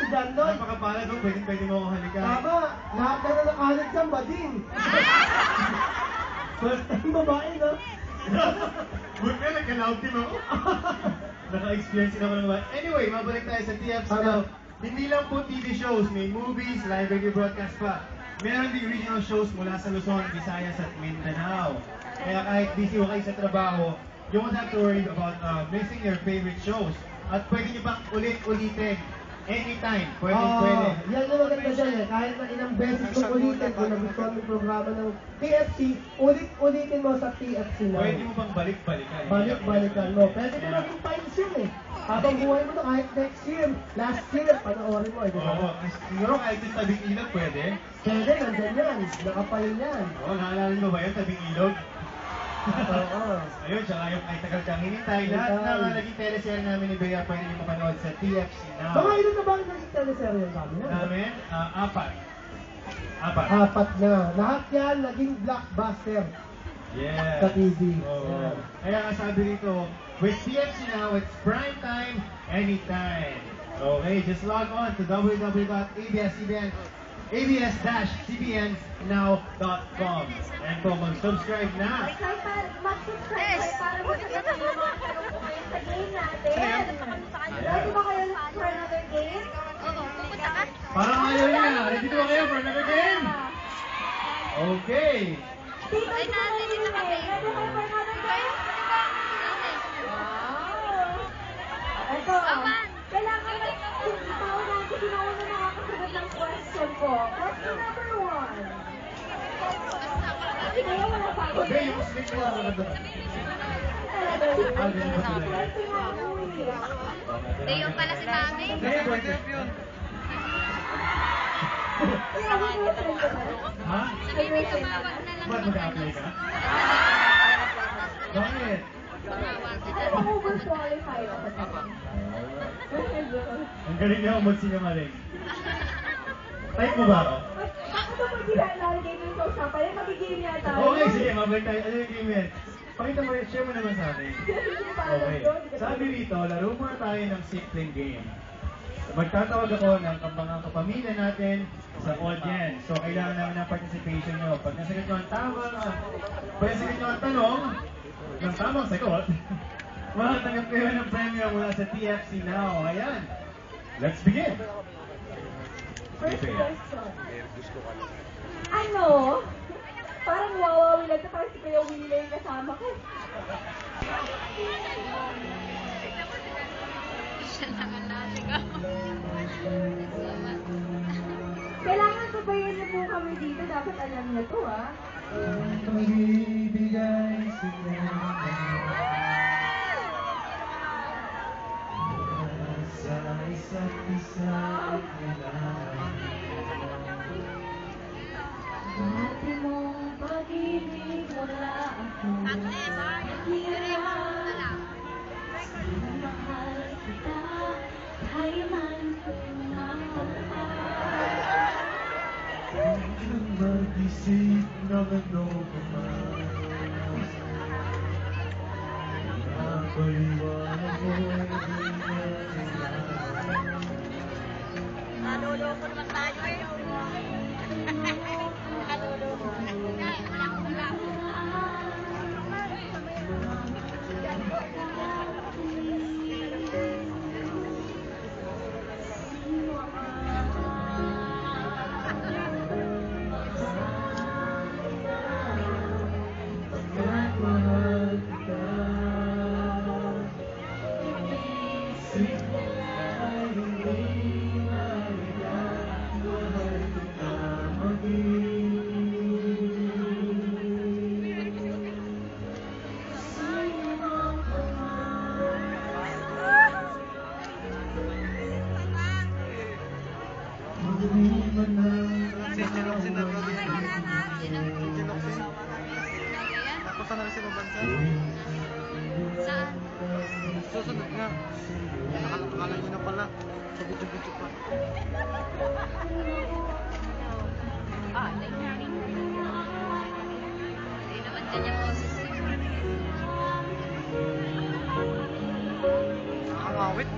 dyan doon. Napakapala doon, pwede mo akong halikan. Tama, lahat na nakahalit dyan, bading. First time babae, no? Buti nga, nagka-loud team ako. Naka-experience din ako ng mga. Anyway, mabalik tayo sa TFC now. Hindi lang po TV shows, may movies, live radio broadcast pa. Meron din regional shows mula sa Luzon, Visayas at Mindanao. Kaya kahit busy o kayo sa trabaho, you won't have to worry about missing your favorite shows. At pwede nyo bang ulit-ulitin anytime. Pwede. Yan yung maganda dyan eh. Kahit na ilang beses kung ulitin, kung nagustuhan mo yung programa ng TFC, ulit-ulitin mo sa TFC na. Pwede mo bang balik-balikan? Balik-balikan mo. Pwede mo maging times yun eh. Habang buhay mo na kahit next year, last year, panoorin mo. Oo. Siguro kahit yung tabing ilog, pwede? Pwede, nandyan yan. Nakapalin yan. Oo, naalala mo ba yun, tabing ilog? Oo. Ayun, tsaka yung ay tagal kang hinintay. Lahat ng naging teleserye namin ni Bea pwede niyo mapanood sa TFC Now. Mga ilan na ba ang naging teleserye kami? Namin? Apat. Apat na. Lahat yan naging blockbuster. Yes. Sa TV. Oo. Kaya nga sabi rito, with TFC Now, it's prime time, anytime. Okay, just log on to www.abs-cbn.now.com and po mag-subscribe na. Mag-subscribe para makikita yung mga tanong ko ngayon sa game natin. Ready ba kayo for another game? Oo, pupunta ka. Parang ayaw niya. Ready ba kayo for another game? Okay. Dito Ay, natin dito kami. Ready kayo for another game? Wow! Ito. Kailangan itaw natin sinauna nakakasagot ng question ko. Question number 1. Kaya wala pa ako. Okay, yung slip mo ako na doon. Yung pala si Mami. Okay, pwede. Ha? Sabi tumawag na lang. Ba't mag-a-apply ka? Bakit? Overqualified ako. Ang galing niya ako magsinungaling. Type mo ba ako? Bakit ba pag nilalagay mo yung usapan? Ay, magiging niya tayo. Okay, sige, mabalik tayo. Ano yung game yan? Pakita mo, share mo naman sa akin. Okay. Sabi rito, laro muna tayo ng simpleng game. Magtatawag ako ng mga kapamilya natin sa audience. So, kailangan namin ng participation nyo. Pag nasagot nyo ang tanong, ng tamang sagot, makatanggap kayo ng premyo mula sa TFC Now. Ayan. Let's begin. First question. Ano? Parang wawawi lang na parang si Kuya Willie yung kasama ko. Siya lang ang nasigaw. Kailangan sabayan niyo po kami dito. Dapat alam niyo to, ha? Magbibigay sila sa isa't isa at kailangan. Dati mong pag-ibig wala ako. Hirap. Mahal kita, kailan ko Nang mag-isip ng ano pa man, napaliwanag mo di na kailangan. Naluloko naman tayo eh. Naluloko. Pagkat mahal kita, isip mo ay hindi maliyan, mahal kita Tapos na rin sa bansa. Saan? Susunod nga. Nakakala nyo na pala. Sa video-video pa. Hindi naman ganyan boses eh. Nakakangawit.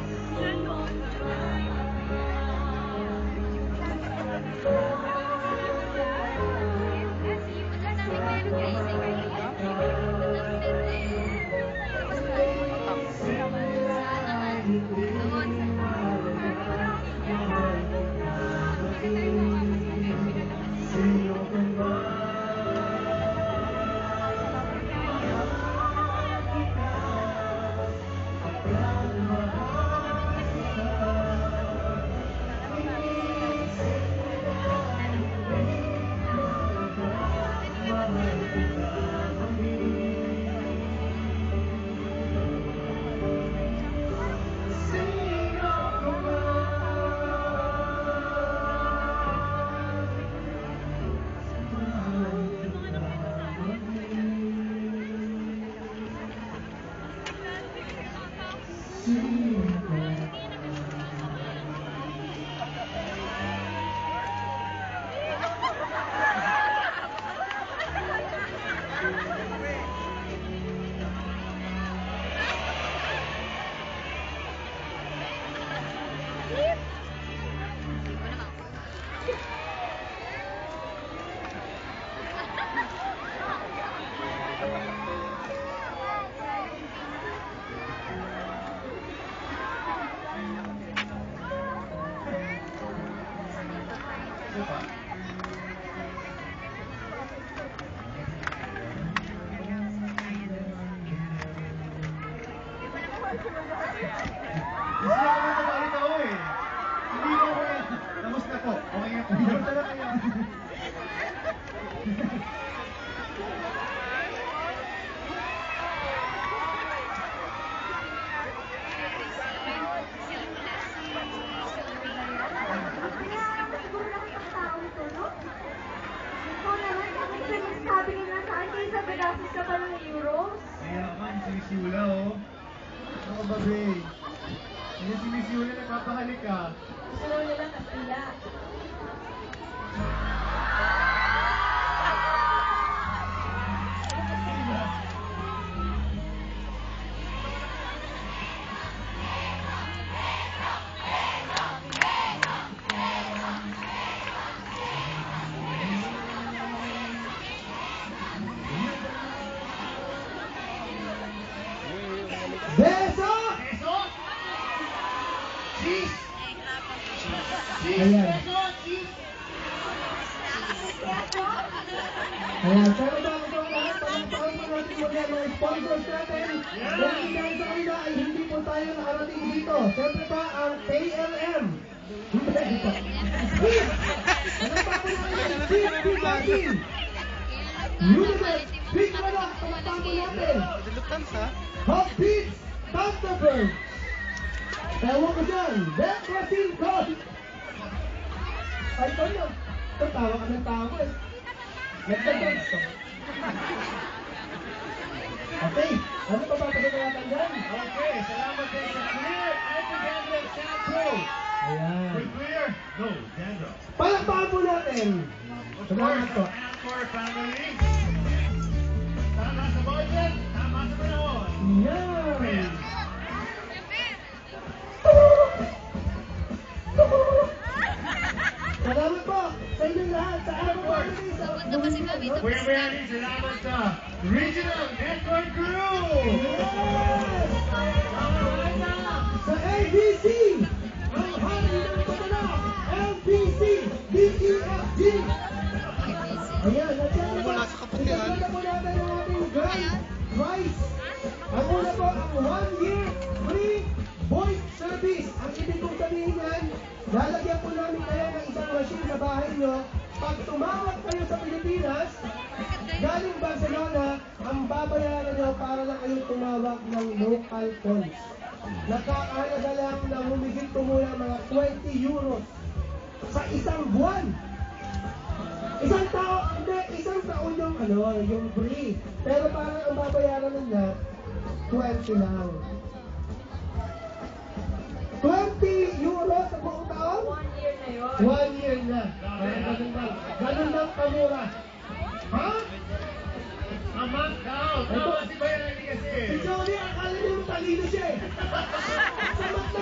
Isa pa? Gusto ko naman nabalik ako eh. Hindi ko ko yan. Kamusta po? Okay na po. Kamusta na kayo? Siguro nakita ko tao ito, no? Ikaw naman, minsan nagsabi nila sa akin, kaysa bedasis ka pa ng euros. Kaya naman, si Miss Yula oh. Ano ba, babe? Hindi si Miss Yula nagpapahalik ka. Gusto daw nila kasila. Beso! Peso? Cheese! Ayan. Peso! Cheese! Ayan, pero bago po ang lahat, pagkakaroon po natin muna mga sponsors natin. Dahil dahil sa kanila ay hindi po tayo nakarating dito. Siyempre pa ang KLM. Hindi dito. Sweet! Ano pa po natin? Sweet Pikachu! Universe! Big Wala! Pagkakaroon po natin. Dilutans ha? Hot Beats! Thunderbird! Ewan ko dyan. Red Brazil Coast! Ay, ito na. Ito, tawa ka ng tawa eh. Nagtagans to. Okay, ano pa ba pagkakatan dyan? Okay, salamat din sa Clear Anti-Dandruff Shampoo! Ayan. With Clear, no dandruff. Palakpakan po natin. Of Salamat po. course, and for family. Tama sa budget, tama sa panahon. Yan. Salamat po sa inyong lahat sa Arrow Family. Pupunta pa si Mami ito. Kuya Benny, salamat sa Regional Network Crew! Yes! Sa ABC, ang hari ng pagana, MPC, DEFG. Ayan, nandiyan na po. Wala sa kaputihan. Isasama po natin ang ating grand prize. Ang una po ang 1 year free voice service. Ang ibig kong sabihin yan, lalagyan po namin kayo ng isang machine sa bahay nyo. Pag tumawag kayo sa Pilipinas, galing Barcelona, ang babayaran nyo para lang kayo tumawag ng local calls. Nakakahalaga lang na humigit po muna mga 20 euros sa isang buwan. Isang taon yung free. Pero parang ang babayaran niya, 20 lang. 20 euros sa buong taon? 1 year na yun. 1 year na. Ganun lang kamura. Ha? Amang daw! Tama si Bayani kasi! Si Johnny, akala niyo talino siya eh. Samat na